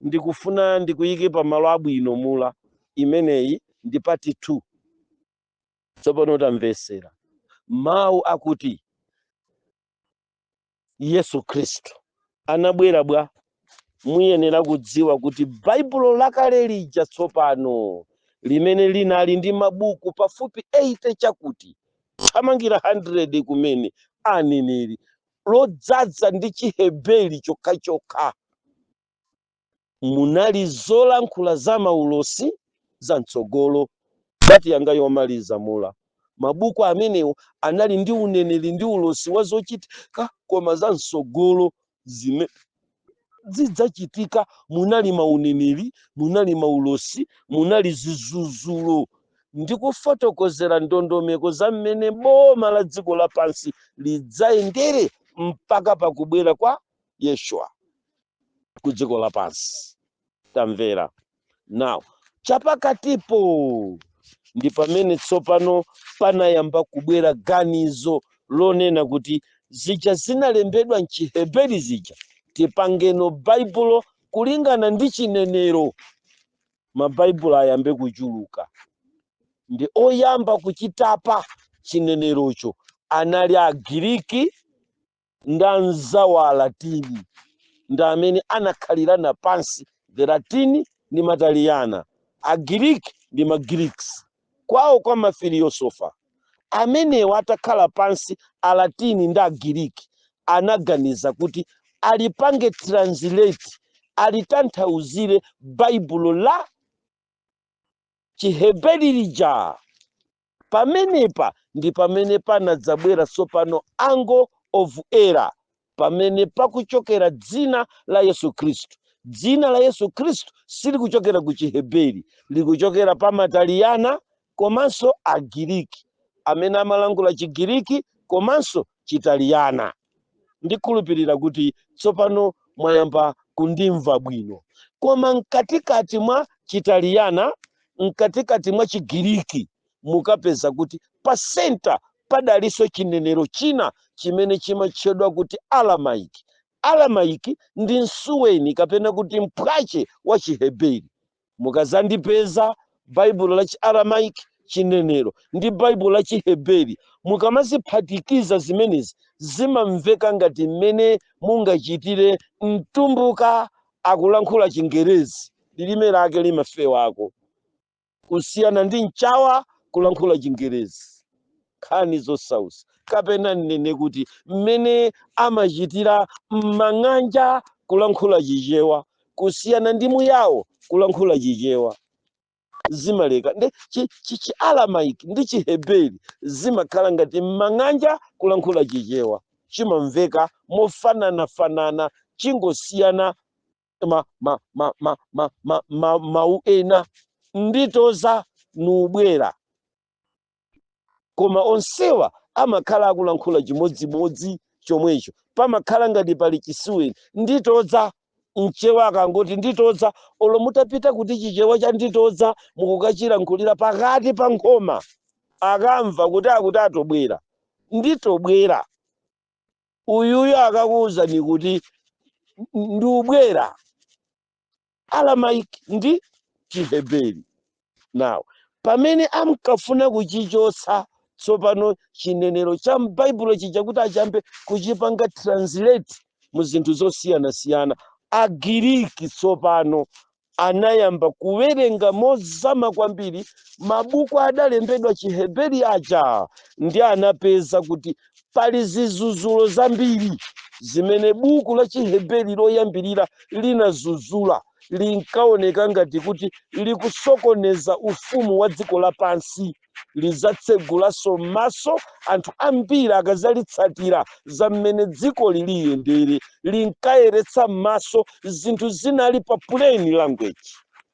ndikufuna ndikuyike pa malo abwino mula imeneyi ndi pati 2. Tsopano tamvesera mawu akuti Yesu Kristu anabwera bwa muyenera kudziwa kuti baibulo lakale lija tsopano limene linali ndi mabuku pafupi 80 chakuti thamangira 100 kumene aneneri, lodzaza ndi Chiheberi chokha. Munali zolankhula za maulosi za mtsogolo. Dati yanga yomaliza mula mabuku amenewo anali ndi uneneri ndi ulosi wa zochitika koma za mtsogolo zime zidzachitika. Munali mauneneri, munali maulosi, munali zizuzulo. Ndikufotokozera ndondomeko za mmene boma la dziko lapansi lidzayendere mpaka pakubwera kwa Yeshua ku dziko lapansi. Tamvera now chapakatipo ndi pamene tsopano panayamba kubwera ganizo lonena kuti zija zinalembedwa m'Chiheberi zija tipangeno baibulo kulingana ndi chinenero. Mabaibulo ayambe kuchuluka. Ndi oyamba kuchitapa chinenerocho anali Agiriki ndi anzawo Alatini, ndi amene anakhalirana pansi. The Latini ndi Mataliyana, Agiriki ndi Magreeks, kwawo kwa mafiliyosofa. Amenewo atakhala pansi, Alatini ndi Agiriki anaganiza kuti alipange translate, alitanthauzire baibulo la Chiheberi lija. Pamenepa ndi pamene panadzabwera tsopano angle of error, pamene pakuchokera dzina la Yesu Kristu. Dzina la Yesu Kristu sili kuchokera ku Chiheberi, likuchokera pa Mataliyana komanso Agiriki amene amalankhula Chigiriki komanso Chitaliyana. Ndikhulupirira kuti tsopano mwayamba kundimva bwino. Koma mkatikati mwa Chitaliyana, mkatikati mwa Chigiriki, mukapeza kuti pa center padalinso chinenero china chimene chimatchedwa kuti Alamaiki. Alamaiki ndi msuweni kapena kuti mphache wa Chiheberi. Mukazandipeza baibulo la Chiaramaiki chinenero ndi baibulo la Chiheberi, mukamaziphatikiza zimenezi zimamveka ngati mmene mungachitire mtumbuka akulankhula Chingerezi, lilime lake limafewako, kusiyana ndi mchawa kulankhula Chingerezi. Nkhani zosausa. Kapena nene kuti mmene amachitira m'mang'anja kulankhula Chichewa, kusiyana ndi muyawo kulankhula Chichewa. Zimaleka ndi Chialamaiki ndi Chiheberi zimakhala ngati m'mang'anja kulankhula Chichewa. Chimamveka mofanana, chingosiyana mawu ena nditoza nubwera, koma onsewa amakhala akulankhula chimodzimodzi chomwecho. Pamakhala ngati pali chisuweni nditoza mchewa akangoti nditodza, olo mutapita kuti chichewa cha nditodza mukukachilankhulira pakati pa nkhoma, akamva kuti akuti atobwera, nditobwera. Uyuyo akakuwuzani kuti ndiubwera, Alamaiki ndi Chiheberi. Now, pamene amkafuna kuchichotsa tsopano chinenero cha m'Baibulo chija kuti achambe kuchipanga translate mu zinthu zosiyanasiyana, Agiriki tsopano anayamba kuwerenga mozama kwambiri mabuku adalembedwa Chiheberi aja, ndi anapeza kuti pali zizuzulo zambiri zimene buku la Chiheberi loyambirira linazuzula, linkaoneka ngati kuti likusokoneza ufumu wa dziko lapansi, lidzatsegulanso maso anthu ambiri akazalitsatira za mmene dziko liliyendere, linkayeretsa maso zinthu zinali pa plain language,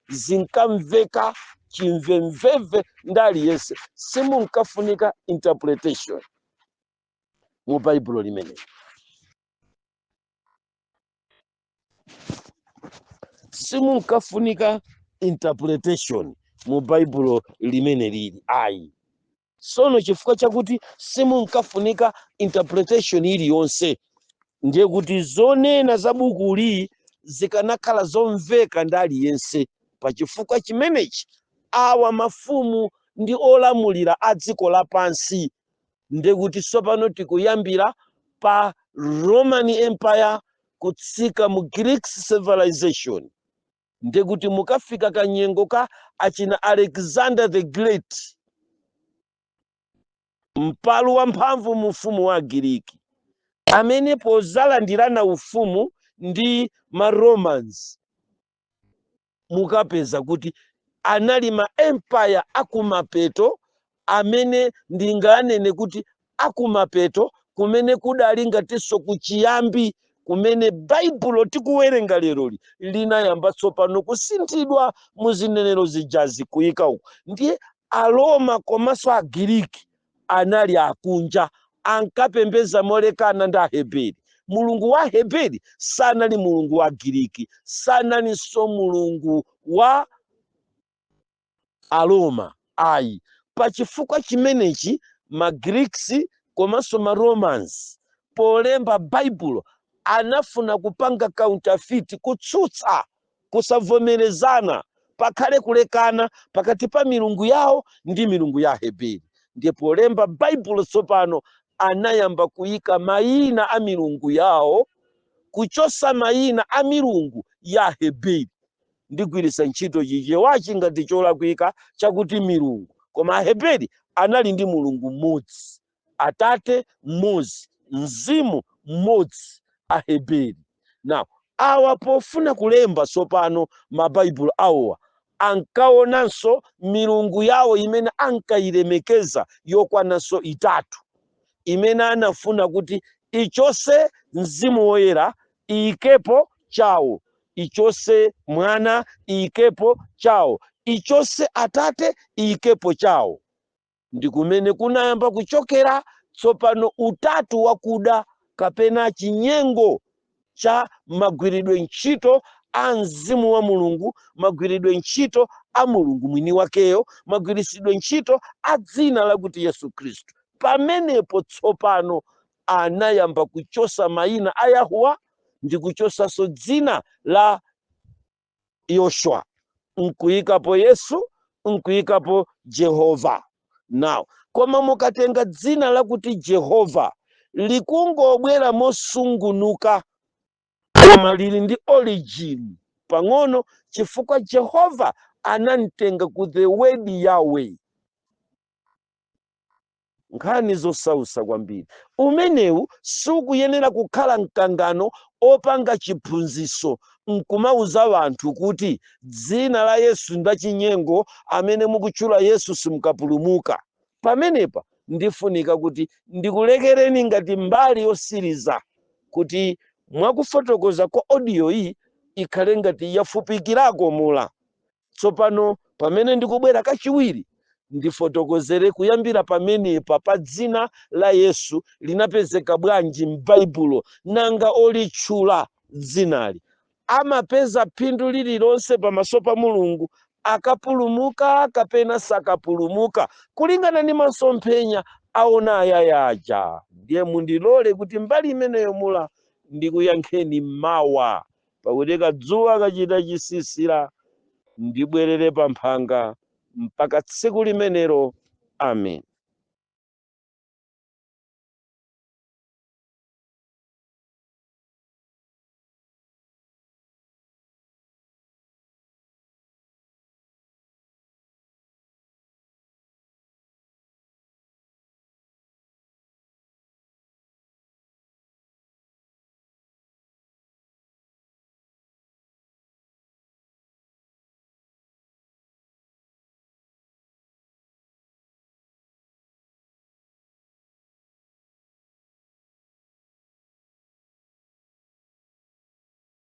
zinkamveka chimvemveve ndi aliyense. Simunkafunika interpretation mu Baibulo limene. Simunkafunika interpretation mu Baibulo limene lili ayi. Sono chifukwa chakuti simunkafunika interpretation iliyonse, ndiye kuti zonena za bukuli zikanakhala zomveka ndi aliyense. Pa chifukwa chimenechi awa mafumu ndi olamulira a dziko lapansi, ndiye kuti tsopano tikuyambira pa Roman Empire kutsika mu Greek civilization, ndiye kuti mukafika kanyengo ka achina Alexander the Great, mpalu wamphamvu mu ufumu wa Agiriki, amene pozalandirana ufumu ndi ma Romans mukapeza kuti anali ma empire akumapeto, amene ndinganene kuti akumapeto kumene kudali ngatinso kuchiyambi, kumene Baibulo tikuwerenga leroli linayamba tsopano kusinthidwa mu zinenero zijazi kuyika uku. Ndiye Aroma komanso Agiriki anali akunja, ankapembeza molekana ndi Aheberi. Mulungu wa Aheberi sanali mulungu wa Agiriki, sanalinso mulungu wa Aroma ayi. Pa chifukwa chimenechi ma Greeks komanso ma Romans polemba Baibulo anafuna kupanga counterfeit, kutsutsa kusavomerezana, pakhale kulekana pakati pa milungu yawo ndi milungu ya Aheberi. Ndiye polemba Baibulo tsopano anayamba kuyika mayina a milungu yawo, kuchosa mayina a milungu ya Aheberi, ndigwiritsa ntchito chichewachi ngati cholakwika chakuti milungu, koma Aheberi anali ndi mulungu mmodzi, Atate mmodzi, Mzimu mmodzi, Aheberi. Now, awa pofuna kulemba tsopano mabaibulo awowa ankaonanso milungu yawo imene ankayilemekeza yokwananso itatu, imene anafuna kuti ichose Mzimu Woyera iyikepo chawo, ichose Mwana iyikepo chawo, ichose Atate iyikepo chawo. Ndi kumene kunayamba kuchokera tsopano utatu wakuda kapena chinyengo cha magwiridwe ntchito a Mzimu wa Mulungu, magwiridwe ntchito a Mulungu mwini wakeyo, magwiritsidwe ntchito a dzina lakuti Yesu Khristu. Pamenepo tsopano anayamba kuchosa mayina a Yahuwa ndi kuchosanso dzina la Yoshua, nkuyikapo Yesu, nkuyikapo Jehova. Now, koma mukatenga dzina lakuti Jehova likungobwera mosungunuka, koma lili ndi origin pang'ono, chifukwa Jehova anamtenga ku the word Yahweh. Nkhani zosausa kwambiri. Umenewu sukuyenera kukhala mkangano opanga chiphunziso nkumauza wanthu kuti dzina la Yesu ndachinyengo, amene mukutchula Yesu simukapulumuka. Pamenepa ndifunika kuti ndikulekereni ngati mbali yosiriza kuti mwakufotokoza kwa audio iyi ikhale ngati yafupikirako mula. Tsopano pamene ndikubwera kachiwiri ndifotokozere kuyambira pamenepa pa dzina la Yesu linapezeka bwanji m'Baibulo, nanga olitchula dzinali amapeza phindu lililonse pamaso pa Mulungu, akapulumuka kapena sakapulumuka kulingana ndi masomphenya aona ayayaja. Ndiye mundilole kuti mbali imeneyo mula ndikuyankheni mawa, pakuti kadzuwa kachita chisisira ndibwerere pa mphanga mpaka tsiku limenelo. Amen.